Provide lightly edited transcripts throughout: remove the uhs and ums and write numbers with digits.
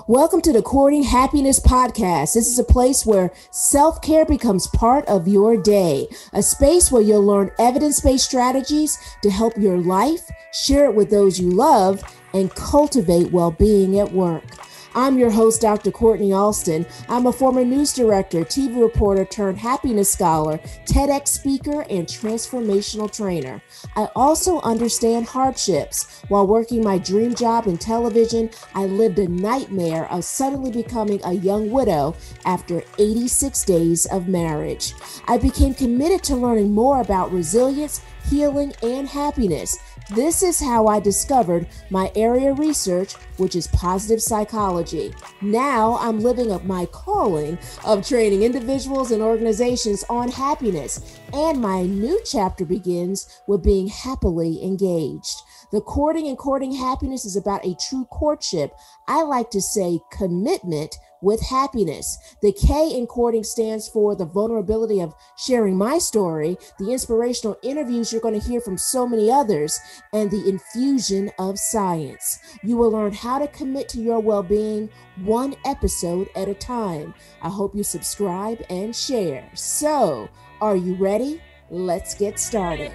Welcome to the Kortni Happiness Podcast. This is a place where self-care becomes part of your day, a space where you'll learn evidence-based strategies to help your life, share it with those you love, and cultivate well-being at work. I'm your host, Dr. Kortni Alston. I'm a former news director, TV reporter turned happiness scholar, TEDx speaker, and transformational trainer. I also understand hardships. While working my dream job in television, I lived a nightmare of suddenly becoming a young widow after 86 days of marriage. I became committed to learning more about resilience, healing, and happiness. This is how I discovered my area of research, which is positive psychology. Now I'm living up my calling of training individuals and organizations on happiness, and my new chapter begins with being happily engaged. The courting and courting happiness is about a true courtship. I like to say commitment with happiness. The K in courting stands for the vulnerability of sharing my story, the inspirational interviews you're going to hear from so many others, and the infusion of science. You will learn how to commit to your well-being one episode at a time. I hope you subscribe and share. So, are you ready? Let's get started.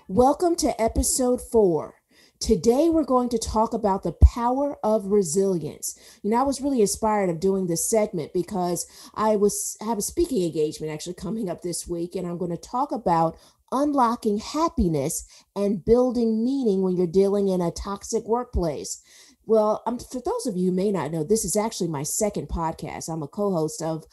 Welcome to episode 4. Today, we're going to talk about the power of resilience. I was really inspired of doing this segment because I have a speaking engagement actually coming up this week, and I'm going to talk about unlocking happiness and building meaning when you're dealing in a toxic workplace. Well, for those of you who may not know, this is actually my second podcast. I'm a co-host of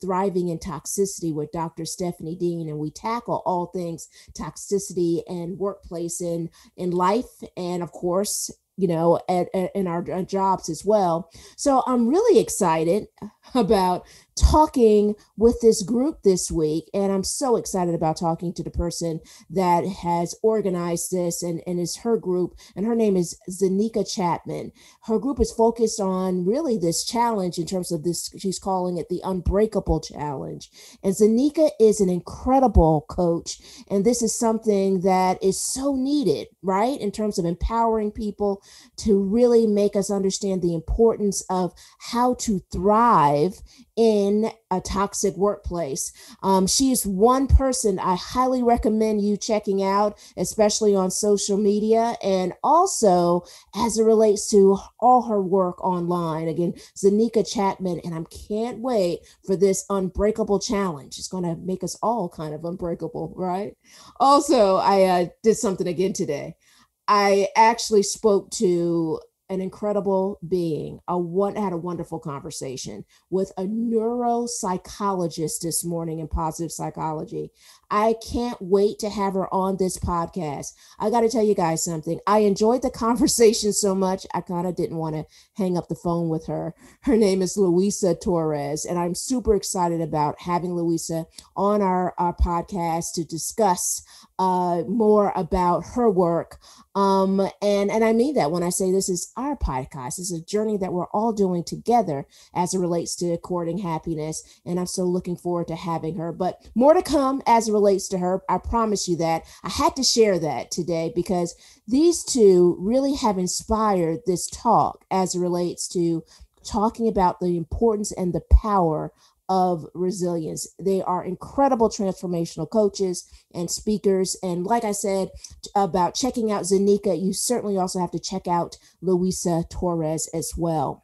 Thriving in Toxicity with Dr. Stephanie Dean, and we tackle all things toxicity and workplace in life, and of course, in our jobs as well. So I'm really excited about talking with this group this week, and I'm so excited about talking to the person that has organized this and is her group, and her name is Zanika Chapman. Her group is focused on really this challenge in terms of this, she's calling it the Unbreakable Challenge. And Zanika is an incredible coach, and this is something that is so needed, right? In terms of empowering people to really make us understand the importance of how to thrive in a toxic workplace. She is one person I highly recommend you checking out, especially on social media, and also as it relates to all her work online. Again, Zanika Chapman, and I can't wait for this Unbreakable Challenge. It's going to make us all kind of unbreakable, right? Also, I did something again today. I actually spoke to an incredible being. I had a wonderful conversation with a neuropsychologist this morning in positive psychology. I can't wait to have her on this podcast. I got to tell you guys something. I enjoyed the conversation so much, I kind of didn't want to hang up the phone with her. Her name is Luisa Torres, and I'm super excited about having Luisa on our podcast to discuss more about her work. And I mean that when I say this is our podcast. This is a journey that we're all doing together as it relates to courting happiness. And I'm so looking forward to having her, but more to come as it relates to her. I promise you that. I had to share that today because these two really have inspired this talk as it relates to talking about the importance and the power of resilience. They are incredible transformational coaches and speakers. And like I said about checking out Zanika, you certainly also have to check out Luisa Torres as well.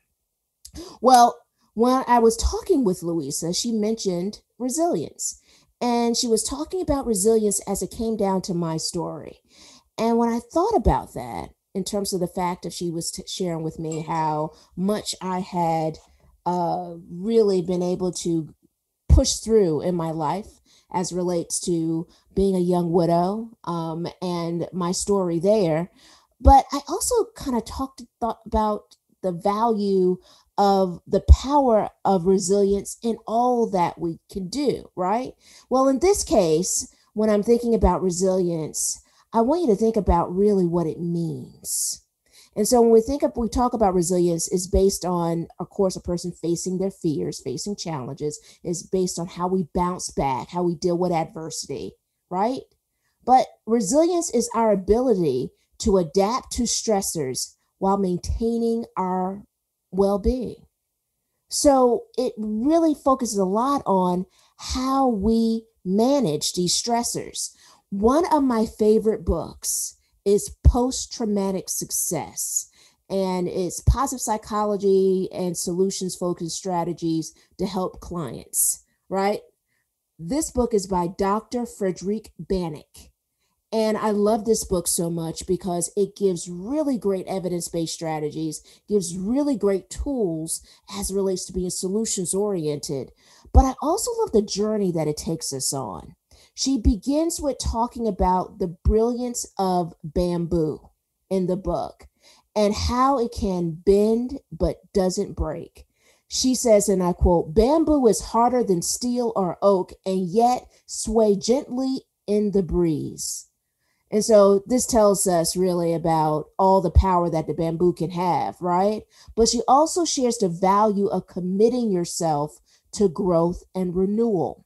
Well, when I was talking with Luisa, she mentioned resilience. And she was talking about resilience as it came down to my story. And when I thought about that, in terms of the fact that she was sharing with me how much I had really been able to push through in my life as relates to being a young widow and my story there. But I also kind of thought about the value of the power of resilience in all that we can do, right? Well, in this case, when I'm thinking about resilience, I want you to think about really what it means. And so when we talk about resilience, is based on, of course, a person facing their fears, facing challenges, is based on how we bounce back, how we deal with adversity, right? But resilience is our ability to adapt to stressors while maintaining our well-being. So it really focuses a lot on how we manage these stressors. One of my favorite books is Post Traumatic Success, and it's positive psychology and solutions focused strategies to help clients, right? This book is by Dr. Frederick Bannock. And I love this book so much because it gives really great evidence-based strategies, gives really great tools as it relates to being solutions oriented. But I also love the journey that it takes us on. She begins with talking about the brilliance of bamboo in the book and how it can bend but doesn't break. She says, and I quote, "Bamboo is harder than steel or oak and yet sway gently in the breeze." And so this tells us really about all the power that the bamboo can have, right? But she also shares the value of committing yourself to growth and renewal.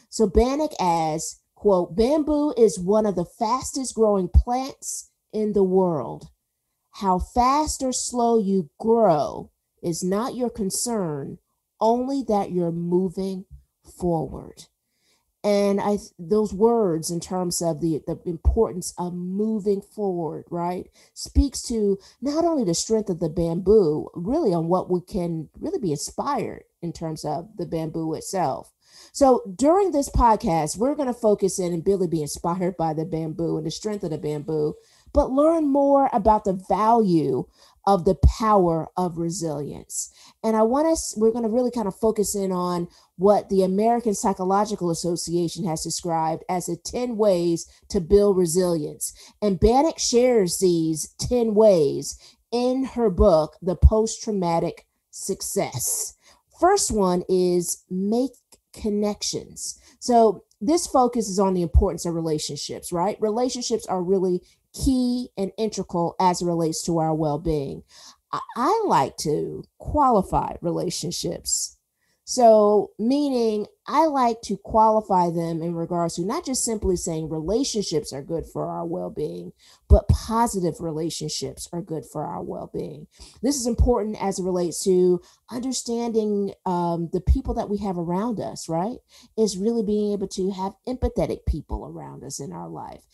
So Bannock adds, quote, "Bamboo is one of the fastest growing plants in the world. How fast or slow you grow is not your concern, only that you're moving forward." And those words in terms of the importance of moving forward, right, speaks to not only the strength of the bamboo, really on what we can really be inspired in terms of the bamboo itself. So during this podcast, we're going to focus in and really be inspired by the bamboo and the strength of the bamboo, but learn more about the value of the power of resilience. And we're going to really kind of focus in on what the American Psychological Association has described as the 10 ways to build resilience. And Bannock shares these 10 ways in her book, The Post-Traumatic Success. First one is make connections. So this focuses on the importance of relationships, right? Relationships are really key and integral as it relates to our well-being. I like to qualify relationships. So, meaning I like to qualify them in regards to not just simply saying relationships are good for our well being, but positive relationships are good for our well being. This is important as it relates to understanding the people that we have around us, right? Is really being able to have empathetic people around us in our life.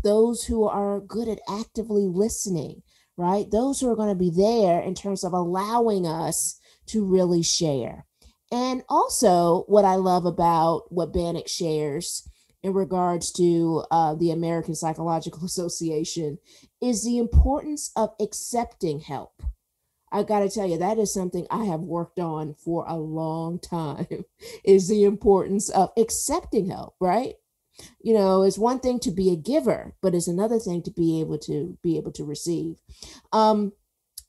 Those who are good at actively listening, right? Those who are going to be there in terms of allowing us to really share. And also, what I love about what Bannock shares in regards to the American Psychological Association is the importance of accepting help. I got to tell you, that is something I have worked on for a long time, is the importance of accepting help, right? You know, it's one thing to be a giver, but it's another thing to be able to receive.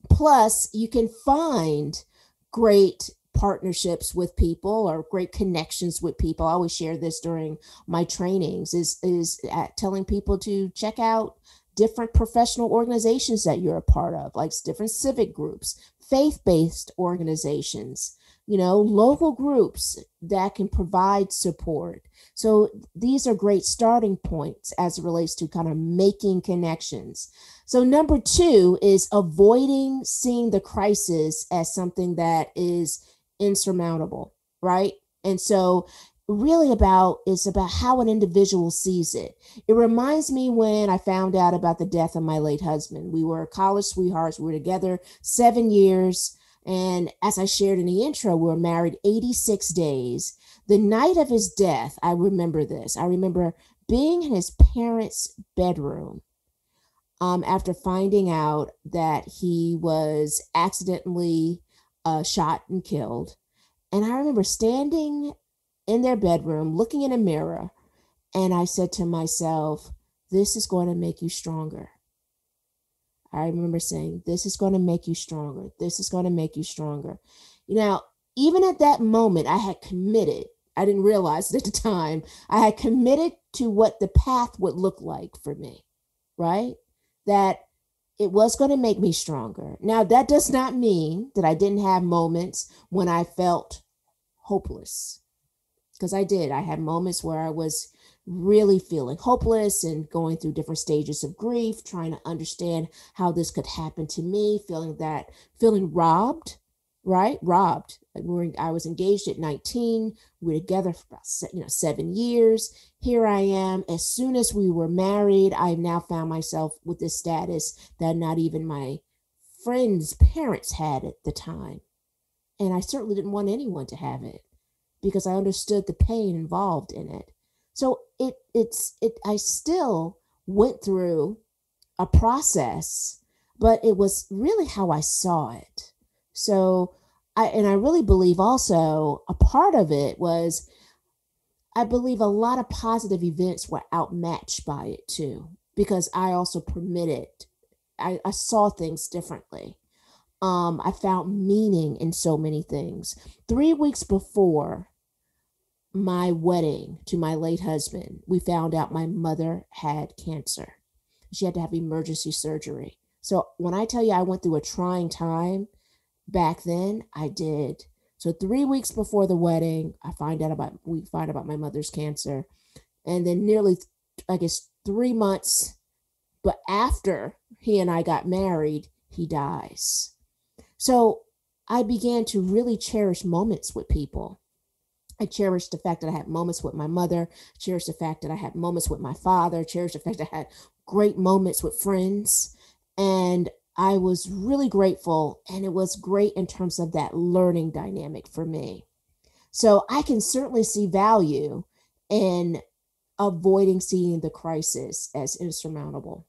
Plus, you can find great partnerships with people or great connections with people. I always share this during my trainings is at telling people to check out different professional organizations that you're a part of, like different civic groups, faith-based organizations, you know, local groups that can provide support. So these are great starting points as it relates to kind of making connections. So number 2 is avoiding seeing the crisis as something that is insurmountable, right? And so really it's about how an individual sees it. It reminds me when I found out about the death of my late husband. We were college sweethearts. We were together 7 years. And as I shared in the intro, we were married 86 days. The night of his death, I remember this. I remember being in his parents' bedroom after finding out that he was accidentally shot and killed. And I remember standing in their bedroom, looking in a mirror, and I said to myself, this is going to make you stronger. I remember saying, this is going to make you stronger. This is going to make you stronger. Now, even at that moment, I had committed. I didn't realize it at the time. I had committed to what the path would look like for me, right? That it was going to make me stronger. Now, that does not mean that I didn't have moments when I felt hopeless. because I did. I had moments where I was really feeling hopeless and going through different stages of grief, trying to understand how this could happen to me, feeling robbed, right? Robbed. I was engaged at 19. We were together for about 7 years. Here I am. As soon as we were married, I've now found myself with this status that not even my friends' parents had at the time. And I certainly didn't want anyone to have it because I understood the pain involved in it. So I still went through a process, but it was really how I saw it. So I really believe also a part of it was, I believe a lot of positive events were outmatched by it too, because I also permitted, I saw things differently. I found meaning in so many things. 3 weeks before my wedding to my late husband, we found out my mother had cancer. She had to have emergency surgery. So when I tell you I went through a trying time back then, I did. So 3 weeks before the wedding, we find out about my mother's cancer. And then nearly, I guess, 3 months, but after he and I got married, he dies. So I began to really cherish moments with people. I cherished the fact that I had moments with my mother, cherished the fact that I had moments with my father, cherished the fact that I had great moments with friends. And I was really grateful. And it was great in terms of that learning dynamic for me. So I can certainly see value in avoiding seeing the crisis as insurmountable,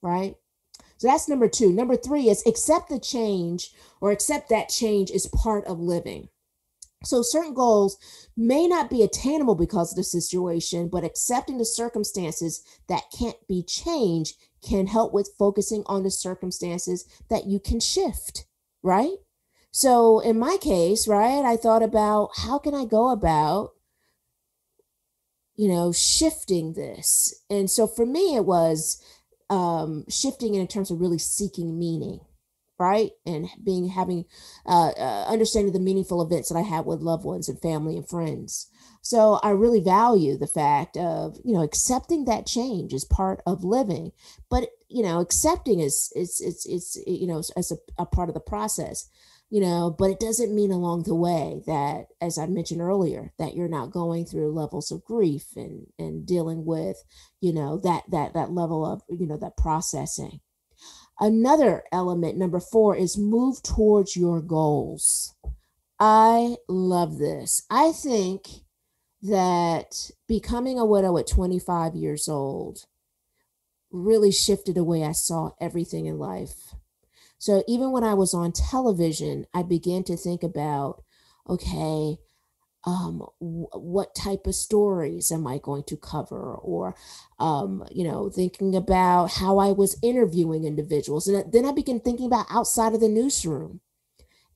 right? So that's number two. Number three is accept the change, or accept that change is part of living. So certain goals may not be attainable because of the situation, but accepting the circumstances that can't be changed can help with focusing on the circumstances that you can shift, right? So in my case, right, I thought about how can I go about, shifting this. And so for me, it was shifting in terms of really seeking meaning, right? And having understanding the meaningful events that I had with loved ones and family and friends. So I really value the fact of, accepting that change is part of living, but, accepting as a part of the process, but it doesn't mean along the way that, as I mentioned earlier, that you're not going through levels of grief and dealing with, that level of, that processing. Another element, number four, is move towards your goals. I love this. I think that becoming a widow at 25 years old really shifted the way I saw everything in life. So even when I was on television, I began to think about, okay, what type of stories am I going to cover? Or, thinking about how I was interviewing individuals. And then I began thinking about outside of the newsroom.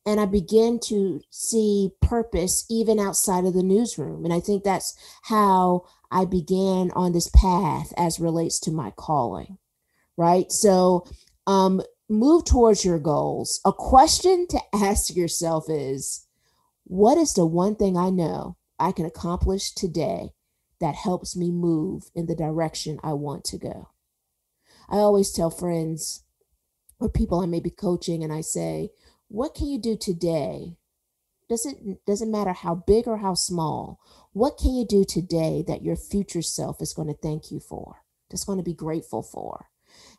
And I began to see purpose even outside of the newsroom. And I think that's how I began on this path as relates to my calling, right? So, move towards your goals. A question to ask yourself is, what is the one thing I know I can accomplish today that helps me move in the direction I want to go? I always tell friends or people I may be coaching, and I say, what can you do today? Doesn't matter how big or how small. What can you do today that your future self is going to thank you for, that's going to be grateful for?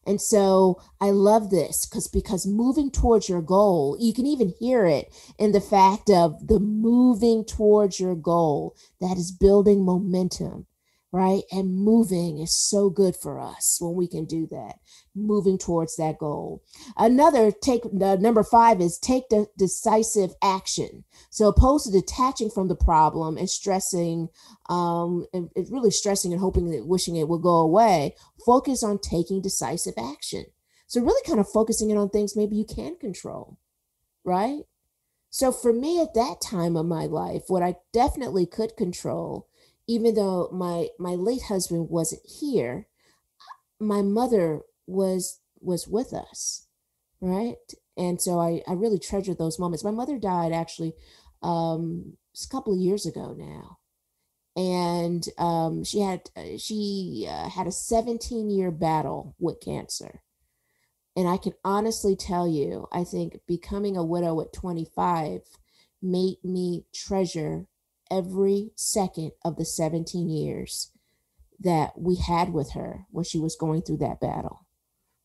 And so I love this because moving towards your goal, you can even hear it in the fact of the moving towards your goal that is building momentum, right? And moving is so good for us when we can do that, moving towards that goal. Number five is take the decisive action. So opposed to detaching from the problem and stressing, and really stressing and hoping that wishing it will go away, focus on taking decisive action. So really kind of focusing in on things maybe you can control, right? So for me at that time of my life, what I definitely could control, even though my late husband wasn't here, my mother was with us, right? And so I really treasure those moments. My mother died actually, a couple of years ago now. and she had a 17-year battle with cancer. And I can honestly tell you, I think becoming a widow at 25 made me treasure every second of the 17 years that we had with her when she was going through that battle,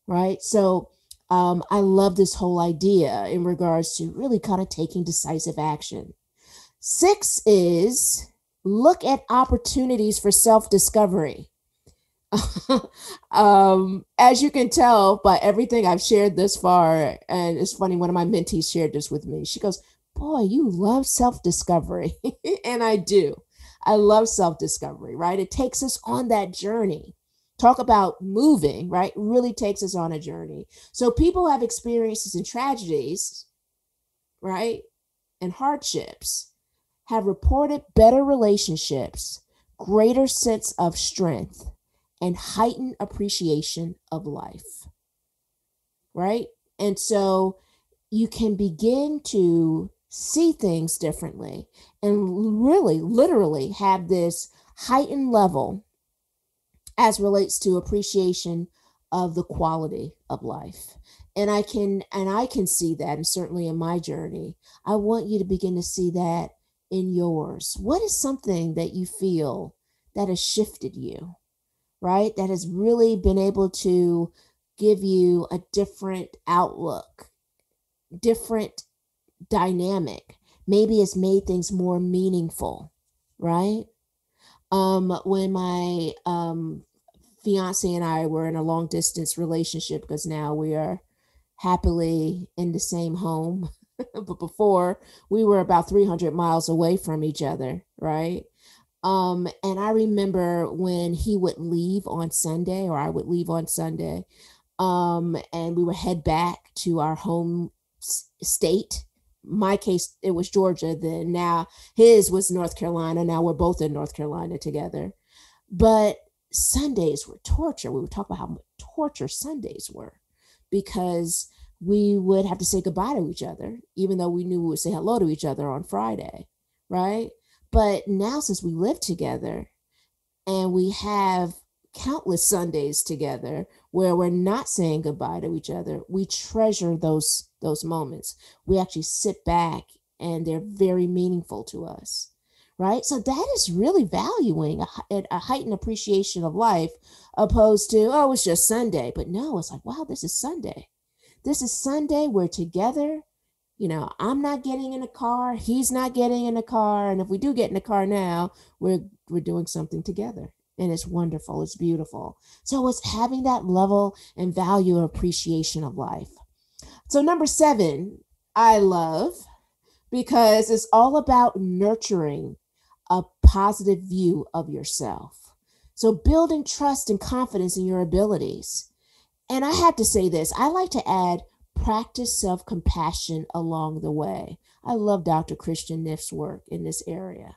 right? So I love this whole idea in regards to really kind of taking decisive action. 6 is look at opportunities for self discovery. As you can tell by everything I've shared this far, and it's funny, one of my mentees shared this with me. She goes, "Boy, you love self discovery." And I do. I love self discovery, right? It takes us on that journey. Talk about moving, right? It really takes us on a journey. So people have experiences and tragedies, right? And hardships have reported better relationships, greater sense of strength, and heightened appreciation of life, right? And so you can begin to see things differently and really, literally have this heightened level as relates to appreciation of the quality of life. And I can see that, and certainly in my journey, I want you to begin to see that in yours. What is something that you feel that has shifted you, right? That has really been able to give you a different outlook, different dynamic. Maybe it's made things more meaningful, right? When my fiance and I were in a long distance relationship, because now we are happily in the same home, but before we were about 300 miles away from each other, right? And I remember when he would leave on Sunday, or I would leave on Sunday, and we would head back to our home state. My case, it was Georgia then. Now his was North Carolina. Now we're both in North Carolina together. But Sundays were torture. We would talk about how much torture Sundays were, because we would have to say goodbye to each other, even though we knew we would say hello to each other on Friday, right? But now, since we live together and we have countless Sundays together where we're not saying goodbye to each other, we treasure those moments. We actually sit back and they're very meaningful to us, right? So that is really valuing a heightened appreciation of life, opposed to, oh, it's just Sunday. But no, it's like, wow, this is Sunday. This is Sunday. We're together. I'm not getting in a car. He's not getting in a car. And if we do get in a car now, we're doing something together. And it's wonderful. It's beautiful. So it's having that level and value and appreciation of life. So number 7, I love, because it's all about nurturing a positive view of yourself. So building trust and confidence in your abilities. And I have to say this, I like to add practice self-compassion along the way. I love Dr. Christian Niff's work in this area.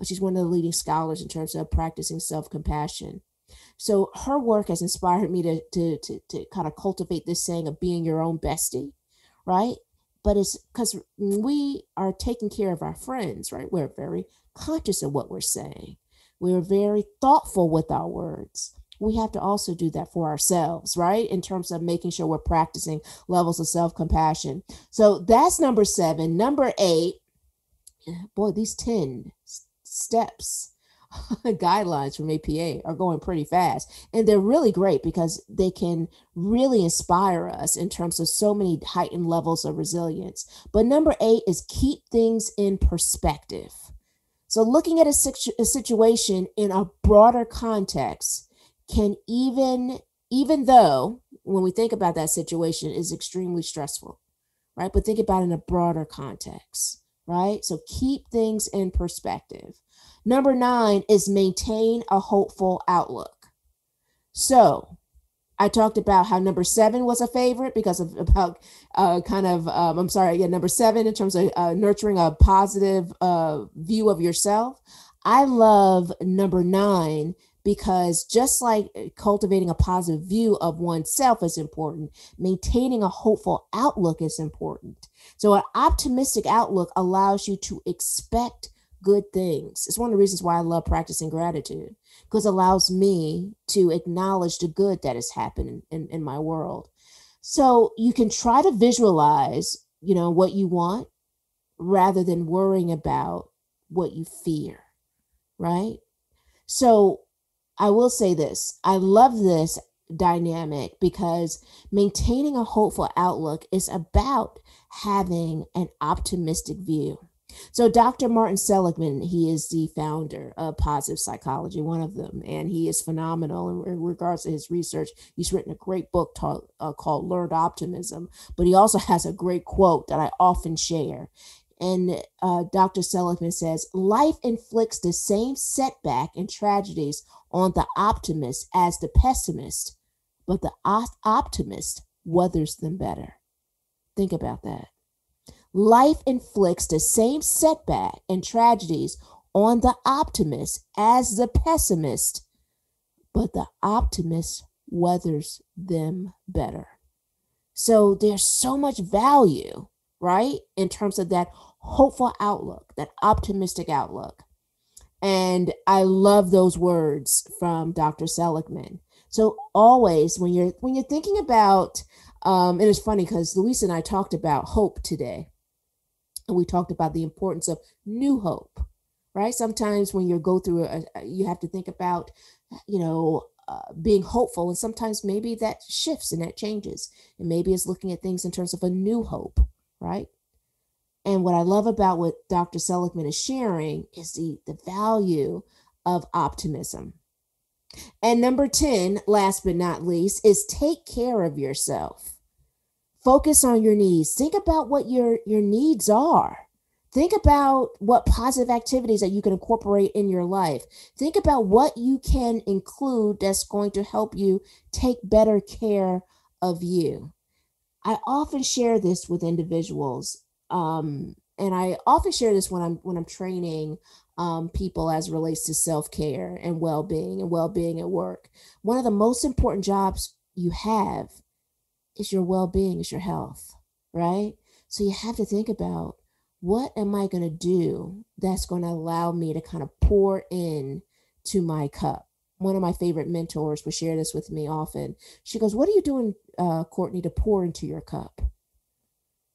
She's one of the leading scholars in terms of practicing self-compassion. So her work has inspired me to kind of cultivate this saying of being your own bestie, right? But it's because we are taking care of our friends, right? We're very conscious of what we're saying. We're very thoughtful with our words. We have to also do that for ourselves, right? In terms of making sure we're practicing levels of self-compassion. So that's number 7. Number 8, boy, these 10 steps, guidelines from APA are going pretty fast. And they're really great because they can really inspire us in terms of so many heightened levels of resilience. But number 8 is keep things in perspective. So looking at a situation in a broader context can, even though when we think about that situation, is extremely stressful, right? But think about it in a broader context, right? So keep things in perspective. Number 9 is maintain a hopeful outlook. So I talked about how number 7 was a favorite because of about number 7 in terms of nurturing a positive view of yourself. I love number 9 because just like cultivating a positive view of oneself is important, maintaining a hopeful outlook is important. So an optimistic outlook allows you to expect good things. It's one of the reasons why I love practicing gratitude, because it allows me to acknowledge the good that is happening in my world. So you can try to visualize, what you want rather than worrying about what you fear, right? So I will say this. I love this dynamic because maintaining a hopeful outlook is about having an optimistic view. So Dr. Martin Seligman, he is the founder of positive psychology, one of them, and he is phenomenal in regards to his research. He's written a great book called Learned Optimism, but he also has a great quote that I often share. And Dr. Seligman says, life inflicts the same setback and tragedies on the optimist as the pessimist, but the optimist weathers them better. Think about that. Life inflicts the same setback and tragedies on the optimist as the pessimist, but the optimist weathers them better. So there's so much value, right, in terms of that hopeful outlook, that optimistic outlook. And I love those words from Dr. Seligman. So always when you're thinking about, and it's funny because Luisa and I talked about hope today. And we talked about the importance of new hope, right? Sometimes when you go through you have to think about, being hopeful. And sometimes maybe that shifts and that changes. And maybe it's looking at things in terms of a new hope, right? And what I love about what Dr. Seligman is sharing is the value of optimism. And number 10, last but not least, is take care of yourself. Focus on your needs. Think about what your needs are. Think about what positive activities that you can incorporate in your life. Think about what you can include that's going to help you take better care of you. I often share this with individuals, and I often share this when I'm training people as it relates to self-care and well-being at work. One of the most important jobs you have is your well-being, is your health, right? So you have to think about, what am I going to do that's going to allow me to kind of pour in to my cup? One of my favorite mentors will share this with me often. She goes, what are you doing, Kortni, to pour into your cup?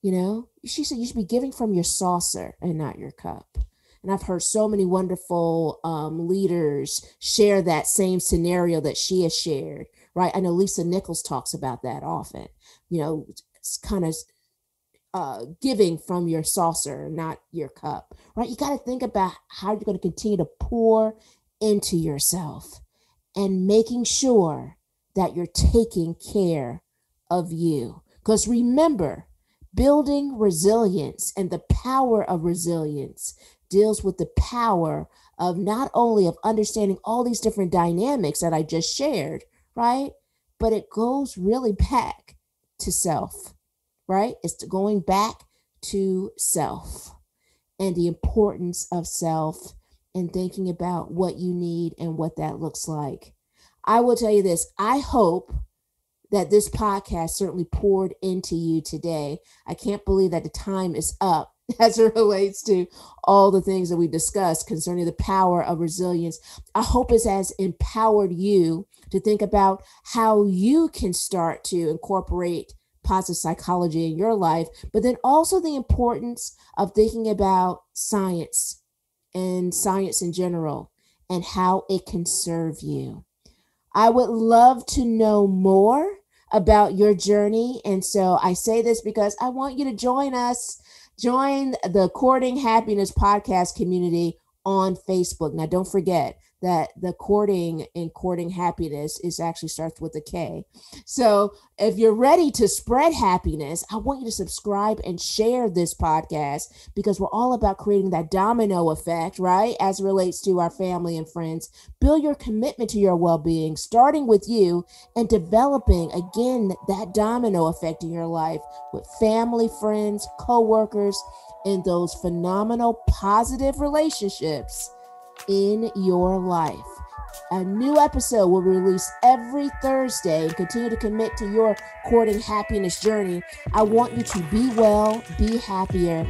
She said, you should be giving from your saucer and not your cup. And I've heard so many wonderful leaders share that same scenario that she has shared, right? I know Lisa Nichols talks about that often. It's kind of giving from your saucer, not your cup, right? You got to think about how you're going to continue to pour into yourself and making sure that you're taking care of you. Because remember, building resilience and the power of resilience deals with the power of not only of understanding all these different dynamics that I just shared, right? But it goes really back to self, right? It's going back to self and the importance of self and thinking about what you need and what that looks like. I will tell you this. I hope that this podcast certainly poured into you today. I can't believe that the time is up as it relates to all the things that we discussed concerning the power of resilience. I hope it has empowered you to think about how you can start to incorporate positive psychology in your life, but then also the importance of thinking about science and science in general and how it can serve you. I would love to know more about your journey. And so I say this because I want you to join us. Join the Courting Happiness podcast community on Facebook. Now, don't forget that the courting and courting happiness actually starts with a K. So if you're ready to spread happiness, I want you to subscribe and share this podcast because we're all about creating that domino effect, right? As it relates to our family and friends. Build your commitment to your well-being, starting with you and developing, again, that domino effect in your life with family, friends, coworkers, and those phenomenal positive relationships in your life. A new episode will be released every Thursday. Continue to commit to your courting happiness journey. I want you to be well, be happier,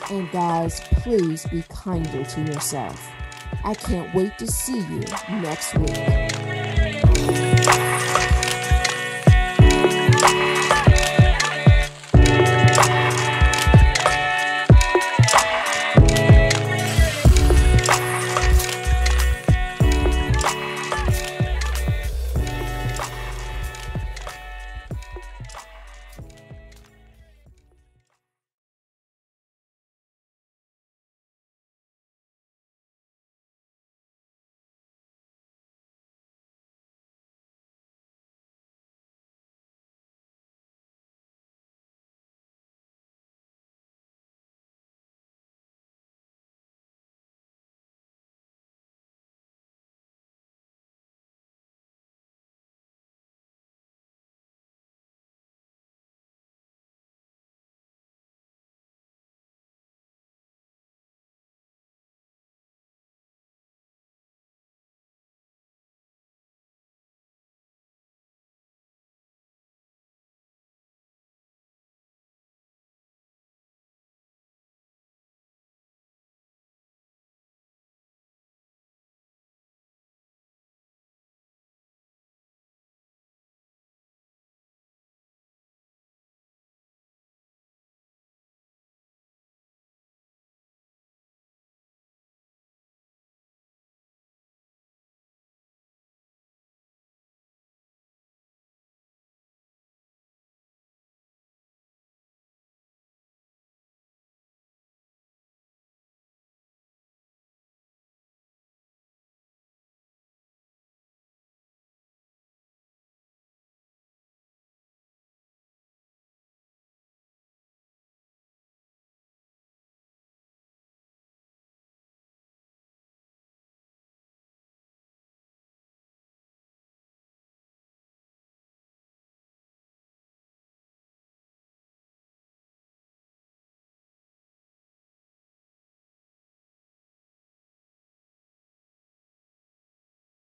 And guys, please be kinder to yourself. I can't wait to see you next week.